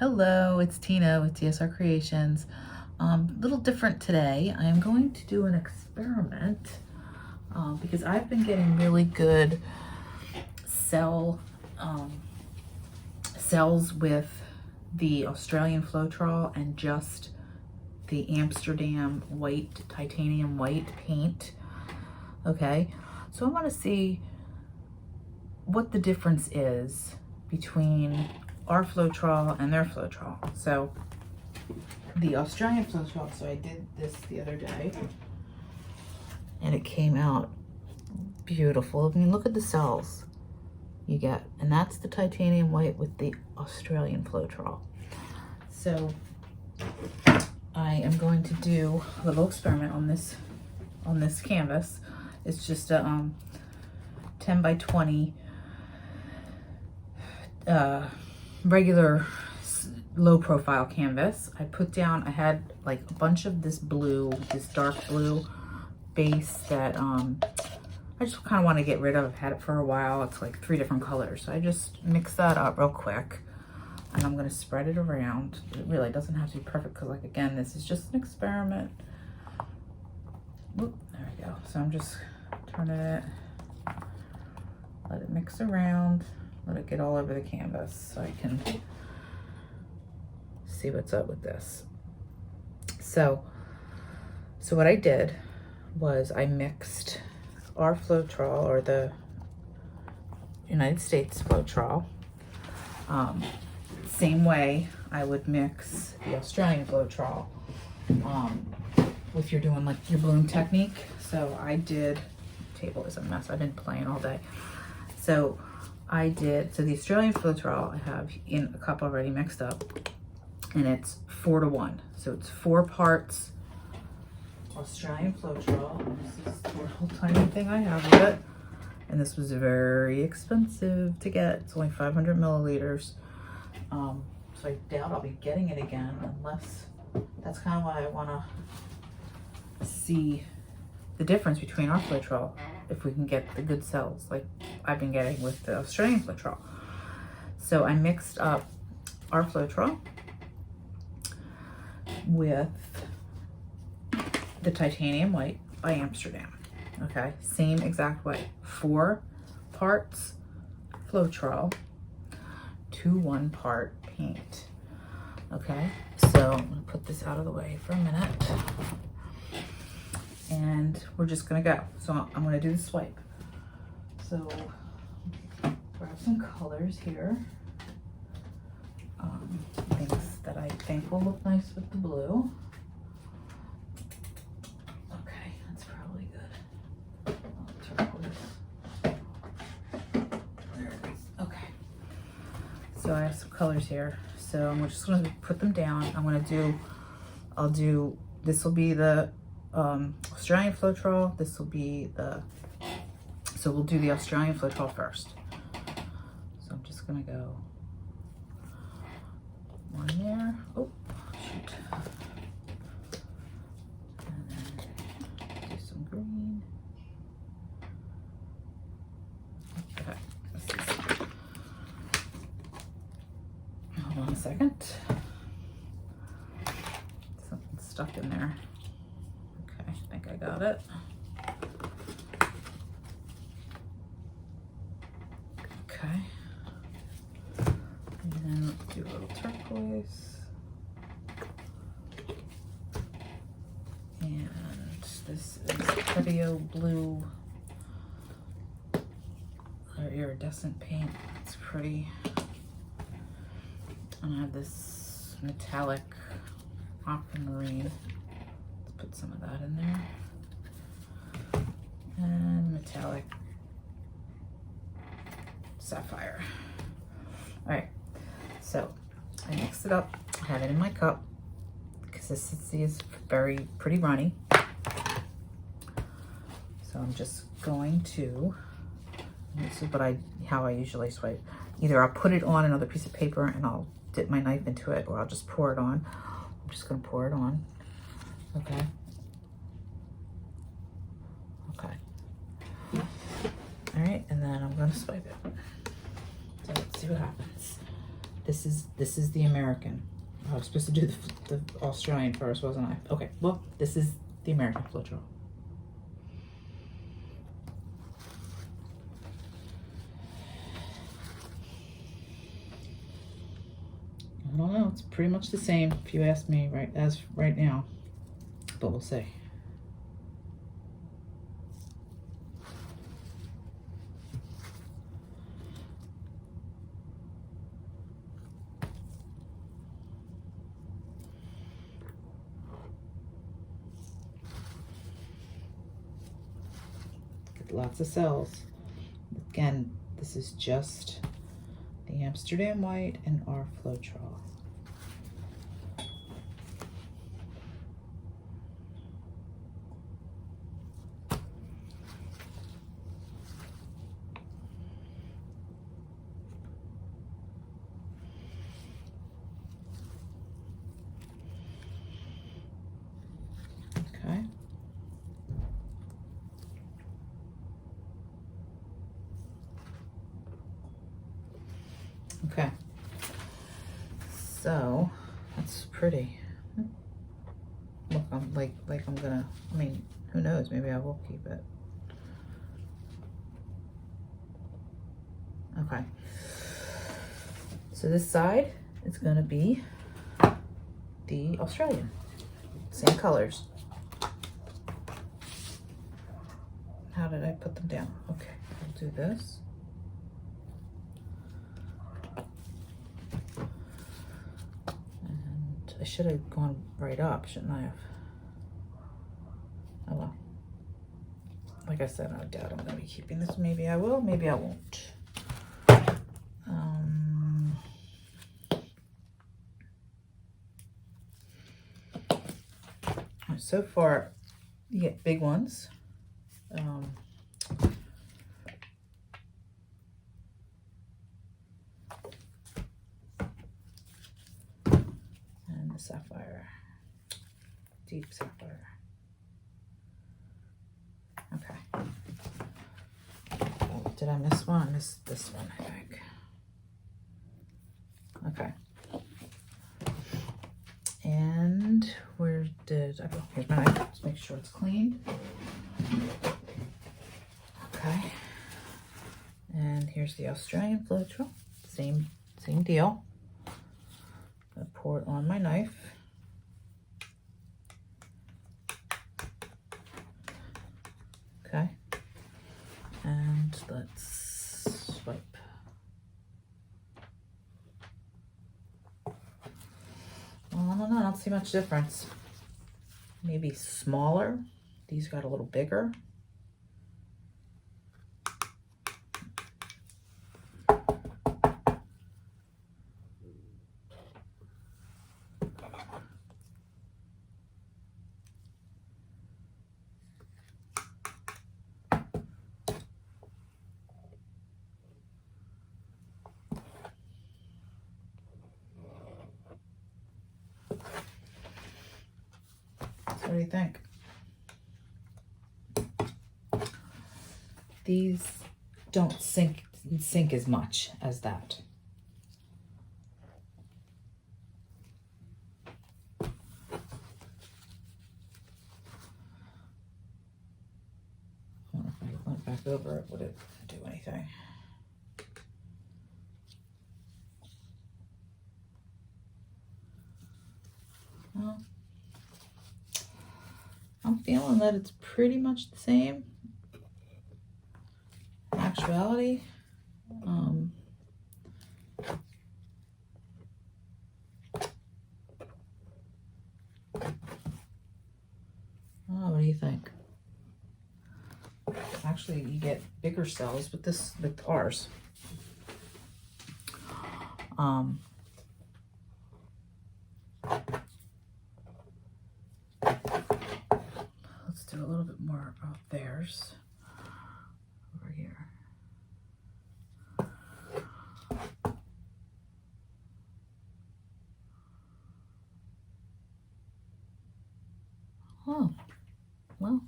Hello, it's Tina with TSR Creations. Little different today. I'm going to do an experiment because I've been getting really good cells with the Australian Floetrol and just the Amsterdam white, titanium white paint. Okay, so I want to see what the difference is between our Floetrol and their Floetrol. So the Australian Floetrol, so I did this the other day and it came out beautiful. I mean, look at the cells you get, and that's the titanium white with the Australian Floetrol. So I am going to do a little experiment on this canvas. It's just a 10 by 20 regular low profile canvas. I had like a bunch of this blue, this dark blue base that I just kind of want to get rid of. I've had it for a while. It's like 3 different colors. So I just mix that up real quick and I'm going to spread it around. It really doesn't have to be perfect because, like, again, this is just an experiment. Whoop, there we go. So I'm just turning it, let it mix around. Let it get all over the canvas so I can see what's up with this. So what I did was I mixed our Floetrol, or the United States Floetrol, same way I would mix the Australian Floetrol if you're doing like your bloom technique. So I did, table is a mess, I've been playing all day. So the Australian Floetrol I have in a cup already mixed up, and it's 4 to 1. So it's 4 parts Australian Floetrol. This is the little tiny thing I have of it. And this was very expensive to get. It's only 500 milliliters. So I doubt I'll be getting it again unless, that's kind of why I want to see the difference between our Floetrol, if we can get the good cells like I've been getting with the Australian Floetrol. So I mixed up our Floetrol with the titanium white by Amsterdam. Okay, same exact way. 4 parts Floetrol to 1 part paint. Okay, so I'm gonna put this out of the way for a minute. And we're just gonna go. So I'm gonna do the swipe. So grab some colors here. Things that I think will look nice with the blue. Okay, that's probably good. Turquoise. There it is. Okay. So I have some colors here. So I'm just gonna put them down. This will be the Australian Floetrol. This will be so we'll do the Australian Floetrol first. So I'm just gonna go 1 there. Oh, shoot. And then do some green. Okay, hold on a second. Something's stuck in there. Okay, I think I got it. Okay. And then let's do a little turquoise. And this is Petio blue, or iridescent paint. It's pretty. And I have this metallic aquamarine. Let's put some of that in there. And metallic sapphire. All right, so I mixed it up. I have it in my cup. Consistency is pretty runny. So I'm just going to, this is how I usually swipe. Either I'll put it on another piece of paper and I'll dip my knife into it, or I'll just pour it on. I'm just gonna pour it on. Okay. Okay. All right, and then I'm gonna swipe it. So let's see what happens. This is the American. I was supposed to do the Australian first, wasn't I? Okay, well, this is the American Floetrol. I don't know, it's pretty much the same if you ask me right now, but we'll see. Get lots of cells. Again, this is just the Amsterdam White and our Floetrol. Okay. Okay. So that's pretty. Look, I'm like I'm gonna, I mean, who knows, maybe I will keep it. Okay. So this side is gonna be the Australian. Same colors. How did I put them down? Okay, I'll do this. And I should have gone right up, shouldn't I have? Oh well. Like I said, I doubt I'm gonna be keeping this. Maybe I will, maybe I won't. So far, you get big ones. And the sapphire, deep sapphire. Okay. Oh, did I miss one? I missed this one, I think. Okay. And where did I go? Here's my knife. Just make sure it's clean. Okay. And here's the Australian Floetrol. Same deal. I pour it on my knife. Okay. And let's swipe. Well, I don't know, I don't see much difference. Maybe smaller. These got a little bigger. What do you think? These don't sink as much as that. I wonder if I went back over it, would it do anything? Well, I'm feeling that it's pretty much the same. In actuality, oh, what do you think? Actually, you get bigger cells with this, with ours. Let's do a little bit more of theirs over here. Oh, well.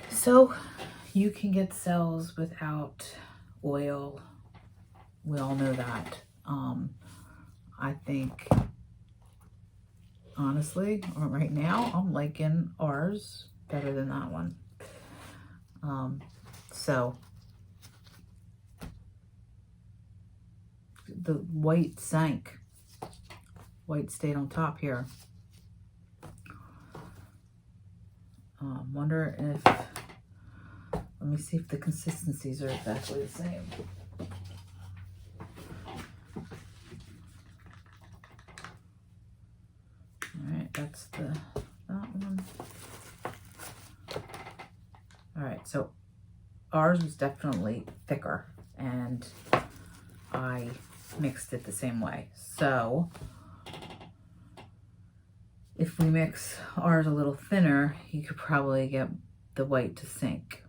So you can get cells without oil We all know that. I think, honestly, right now, I'm liking ours better than that one. So the white sank. White stayed on top here. Wonder if, let me see if the consistencies are exactly the same. All right, that's that one. All right, so ours was definitely thicker, and I mixed it the same way. So if we mix ours a little thinner, you could probably get the white to sink.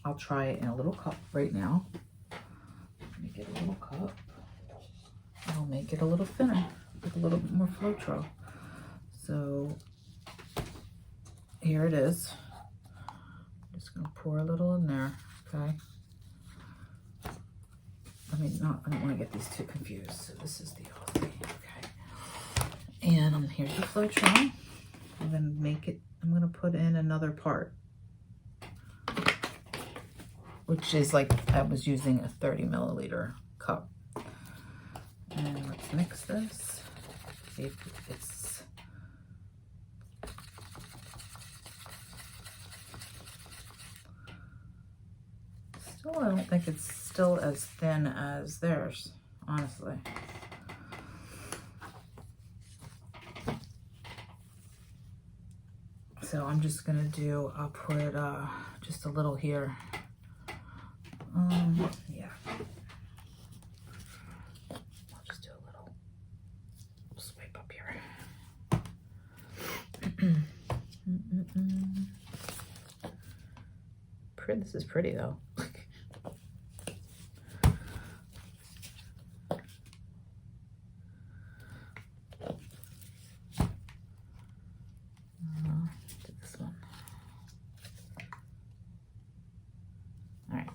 I'll try it in a little cup right now. Let me get a little cup. I'll make it a little thinner with a little bit more Floetrol. So here it is. I'm just gonna pour a little in there, okay? I don't want to get these too confused. So this is the Aussie, okay? And here's the Floetrol. I'm gonna make it, I'm gonna put in another part, which is like I was using a 30 milliliter cup. And let's mix this. See if it's still, I don't think it's still as thin as theirs, honestly. So I'm just gonna do, I'll put just a little here. Yeah. I'll just do a little swipe up here. This is pretty though. This one. All right.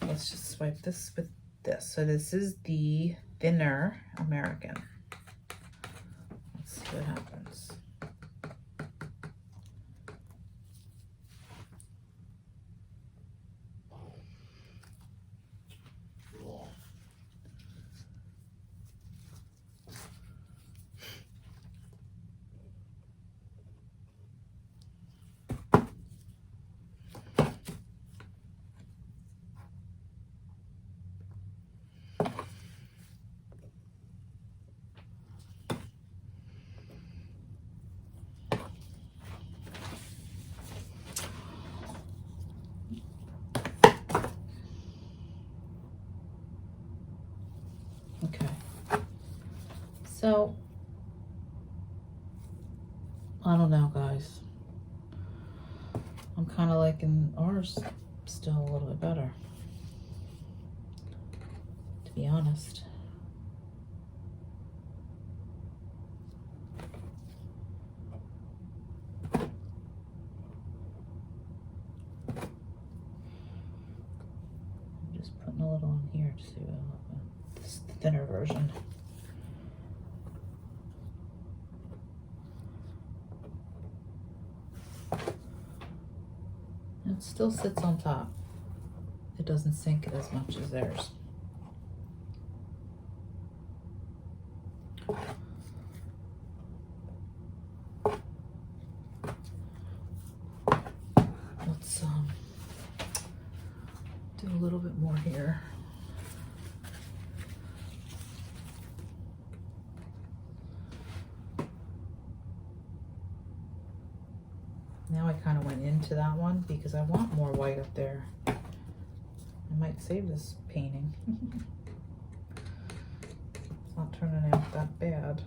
Let's just swipe this with this. So this is the thinner American. Let's see what happens. Okay, so I don't know, guys. I'm kind of liking ours still a little bit better, to be honest. I'm just putting a little in here to see what this is the thinner version. It still sits on top. It doesn't sink as much as theirs. Let's do a little bit more here. Now I kind of went into that one because I want more white up there. I might save this painting. It's not turning out that bad.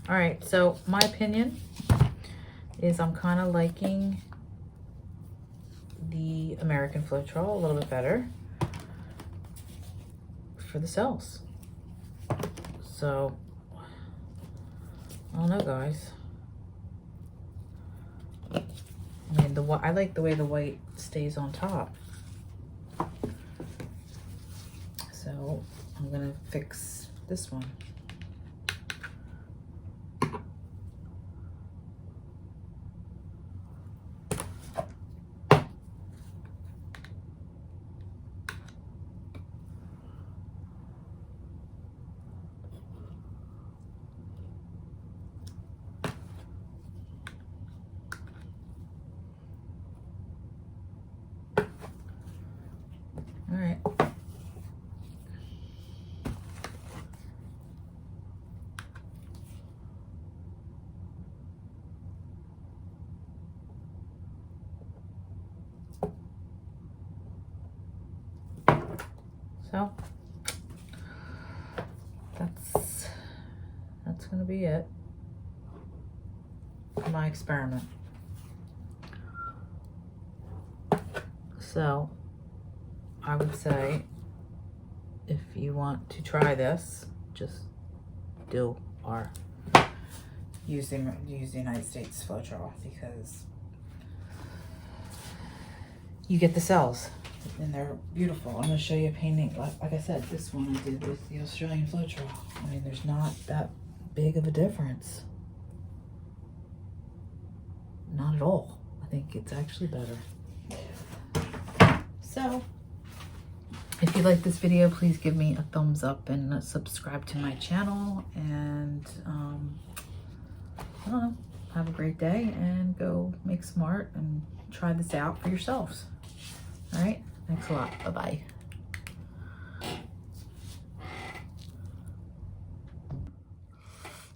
All right, so my opinion is I'm kind of liking the American Floetrol a little bit better for the cells. So, I don't know, guys. I mean, I like the way the white stays on top. So, I'm gonna fix this one. All right. So that's gonna be it for my experiment. So I would say if you want to try this, just use the United States Floetrol, because you get the cells and they're beautiful. I'm going to show you a painting. Like I said, this one I did with the Australian Floetrol. I mean, there's not that big of a difference. Not at all. I think it's actually better. So, if you like this video, please give me a thumbs up and subscribe to my channel. And I don't know, have a great day and go make some art and try this out for yourselves. All right, thanks a lot. Bye-bye.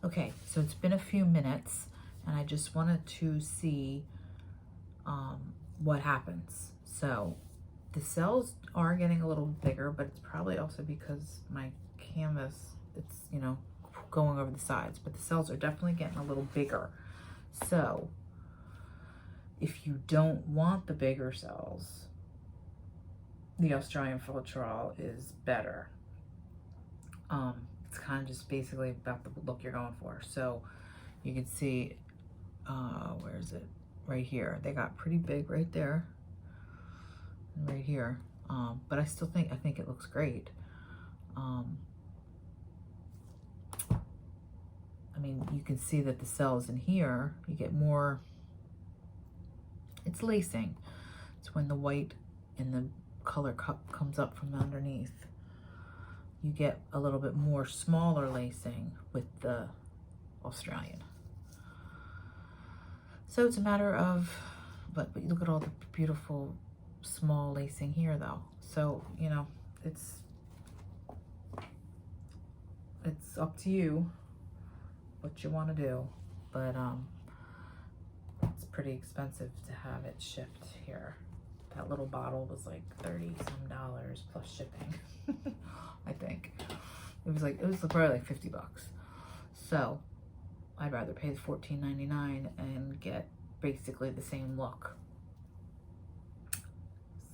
Okay, so it's been a few minutes and I just wanted to see what happens. So the cells are getting a little bigger, but it's probably also because my canvas, it's, you know, going over the sides, but the cells are definitely getting a little bigger. So if you don't want the bigger cells, the Australian Floetrol is better. It's kind of just basically about the look you're going for. So you can see, where is it? Right here. They got pretty big right there, and right here. But I think it looks great. I mean, you can see that the cells in here, you get more, it's lacing. It's when the white and the color cup comes up from underneath. You get a little bit more smaller lacing with the Australian. So it's a matter of, but look at all the beautiful small lacing here though. So, you know, it's up to you what you want to do, but it's pretty expensive to have it shipped here. That little bottle was like $30 some plus shipping. I think it was probably like 50 bucks. So I'd rather pay the $14.99 and get basically the same look.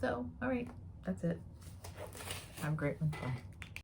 So, all right, that's it. Have a great one. Bye.